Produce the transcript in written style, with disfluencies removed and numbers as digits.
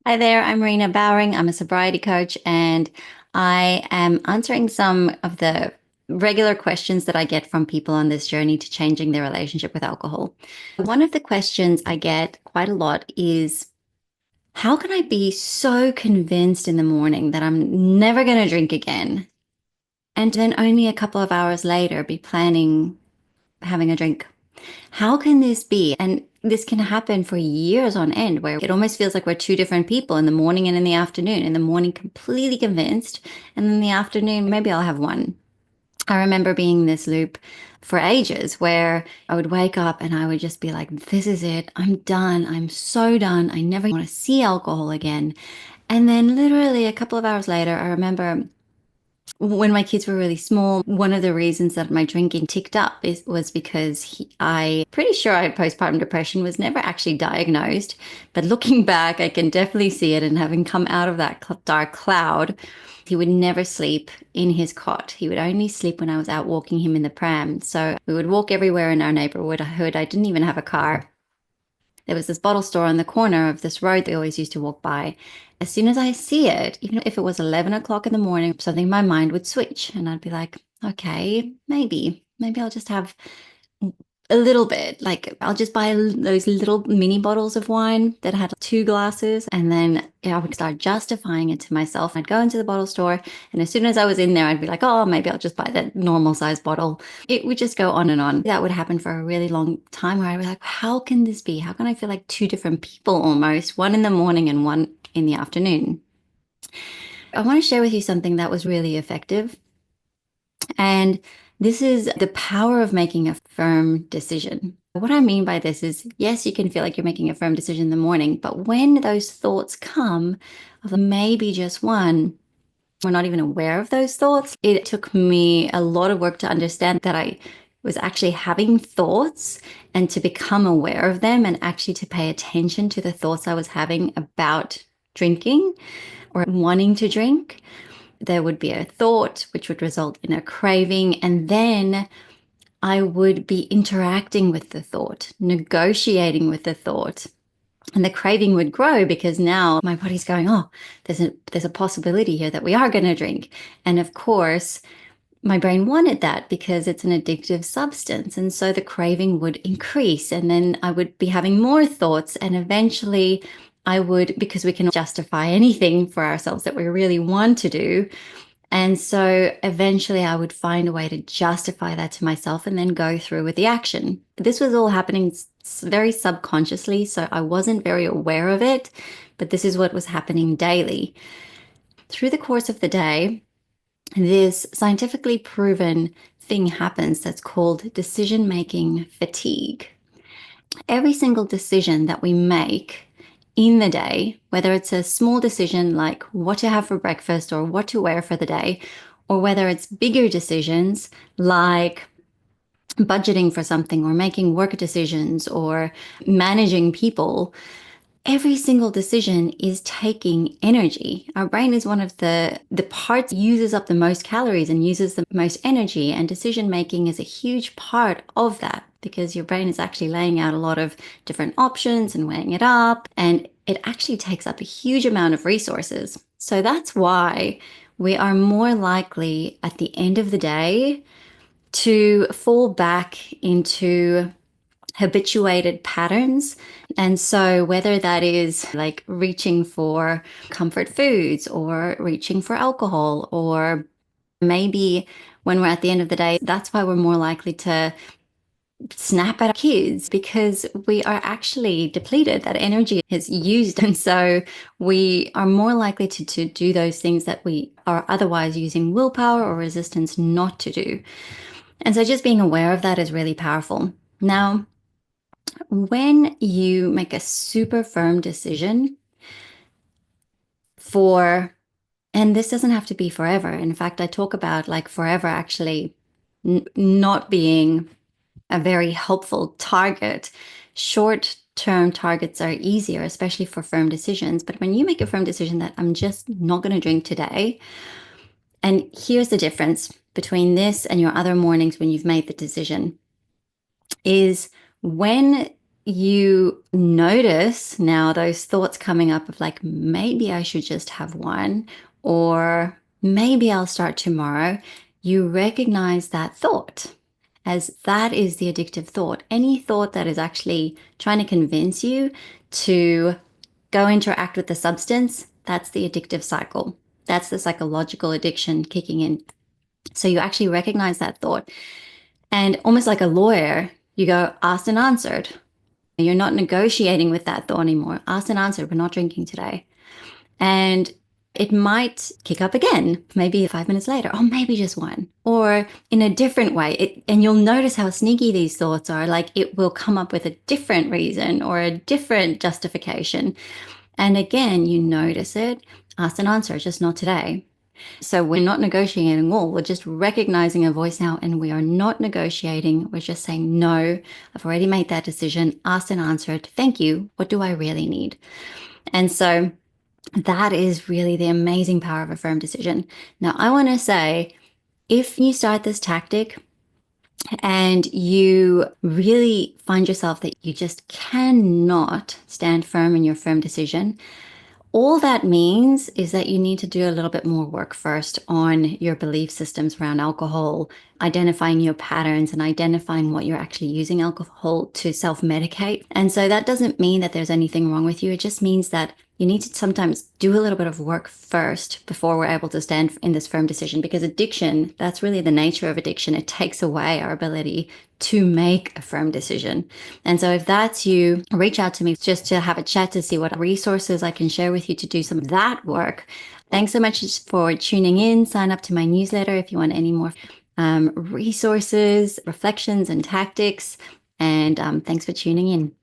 Hi there, I'm Rena Bowering. I'm a sobriety coach, and I am answering some of the regular questions that I get from people on this journey to changing their relationship with alcohol. One of the questions I get quite a lot is, how can I be so convinced in the morning that I'm never going to drink again, and then only a couple of hours later be planning having a drink? How can this be? And this can happen for years on end, where it almost feels like we're two different people in the morning and in the afternoon. In the morning, completely convinced, and in the afternoon, maybe I'll have one. I remember being in this loop for ages where I would wake up and I would just be like, this is it. I'm done. I'm so done. I never want to see alcohol again. And then, literally, a couple of hours later, I remember when my kids were really small, one of the reasons that my drinking ticked up was because I pretty sure I had postpartum depression, was never actually diagnosed. But looking back, I can definitely see it. And having come out of that dark cloud, he would never sleep in his cot. He would only sleep when I was out walking him in the pram. So we would walk everywhere in our neighborhood. I didn't even have a car. There was this bottle store on the corner of this road we always used to walk by. As soon as I see it, even if it was 11 o'clock in the morning, something in my mind would switch and I'd be like, okay, maybe I'll just have a little bit. Like, I'll just buy those little mini bottles of wine that had two glasses. And then I would start justifying it to myself. I'd go into the bottle store. And as soon as I was in there, I'd be like, oh, maybe I'll just buy that normal size bottle. It would just go on and on. That would happen for a really long time where I'd be like, how can this be? How can I feel like two different people almost, one in the morning and one in the afternoon? I want to share with you something that was really effective. And this is the power of making a firm decision. What I mean by this is, yes, you can feel like you're making a firm decision in the morning, but when those thoughts come, of maybe just one, we're not even aware of those thoughts. It took me a lot of work to understand that I was actually having thoughts and to become aware of them and actually to pay attention to the thoughts I was having about drinking or wanting to drink. There would be a thought, which would result in a craving. And then I would be interacting with the thought, negotiating with the thought. And the craving would grow because now my body's going, oh, there's a possibility here that we are going to drink. And of course, my brain wanted that because it's an addictive substance. And so the craving would increase. And then I would be having more thoughts. And eventually I would, because we can justify anything for ourselves that we really want to do. And so eventually I would find a way to justify that to myself and then go through with the action. This was all happening very subconsciously, so I wasn't very aware of it, but this is what was happening daily. Through the course of the day, this scientifically proven thing happens that's called decision-making fatigue. Every single decision that we make in the day, whether it's a small decision like what to have for breakfast or what to wear for the day, or whether it's bigger decisions like budgeting for something or making work decisions or managing people, every single decision is taking energy. Our brain is one of the parts uses up the most calories and uses the most energy, and decision making is a huge part of that because your brain is actually laying out a lot of different options and weighing it up, and it actually takes up a huge amount of resources. So that's why we are more likely at the end of the day to fall back into habituated patterns. And so, whether that is like reaching for comfort foods or reaching for alcohol, or maybe when we're at the end of the day, that's why we're more likely to snap at our kids because we are actually depleted. That energy is used. And so, we are more likely to do those things that we are otherwise using willpower or resistance not to do. And so, just being aware of that is really powerful. Now, when you make a super firm decision for, and this doesn't have to be forever. In fact, I talk about like forever actually not being a very helpful target. Short term targets are easier, especially for firm decisions. But when you make a firm decision that I'm just not going to drink today, and here's the difference between this and your other mornings when you've made the decision, is when you notice now those thoughts coming up of like, maybe I should just have one, or maybe I'll start tomorrow, you recognize that thought as that is the addictive thought. Any thought that is actually trying to convince you to go interact with the substance, that's the addictive cycle. That's the psychological addiction kicking in. So you actually recognize that thought. And almost like a lawyer, you go asked and answered. You're not negotiating with that thought anymore. Asked and answered, we're not drinking today. And it might kick up again, maybe 5 minutes later, or maybe just one, or in a different way. And you'll notice how sneaky these thoughts are. Like it will come up with a different reason or a different justification. And again, you notice it, ask and answer, just not today. So we're not negotiating at all. We're just recognizing a voice now, and we are not negotiating. We're just saying, no, I've already made that decision, asked and answered. Thank you. What do I really need? And so that is really the amazing power of a firm decision. Now, I want to say, if you start this tactic and you really find yourself that you just cannot stand firm in your firm decision, all that means is that you need to do a little bit more work first on your belief systems around alcohol, identifying your patterns and identifying what you're actually using alcohol to self-medicate. And so that doesn't mean that there's anything wrong with you. It just means that you need to sometimes do a little bit of work first before we're able to stand in this firm decision, because addiction, that's really the nature of addiction. It takes away our ability to make a firm decision. And so if that's you, reach out to me just to have a chat to see what resources I can share with you to do some of that work. Thanks so much for tuning in. Sign up to my newsletter if you want any more resources, reflections, and tactics. And thanks for tuning in.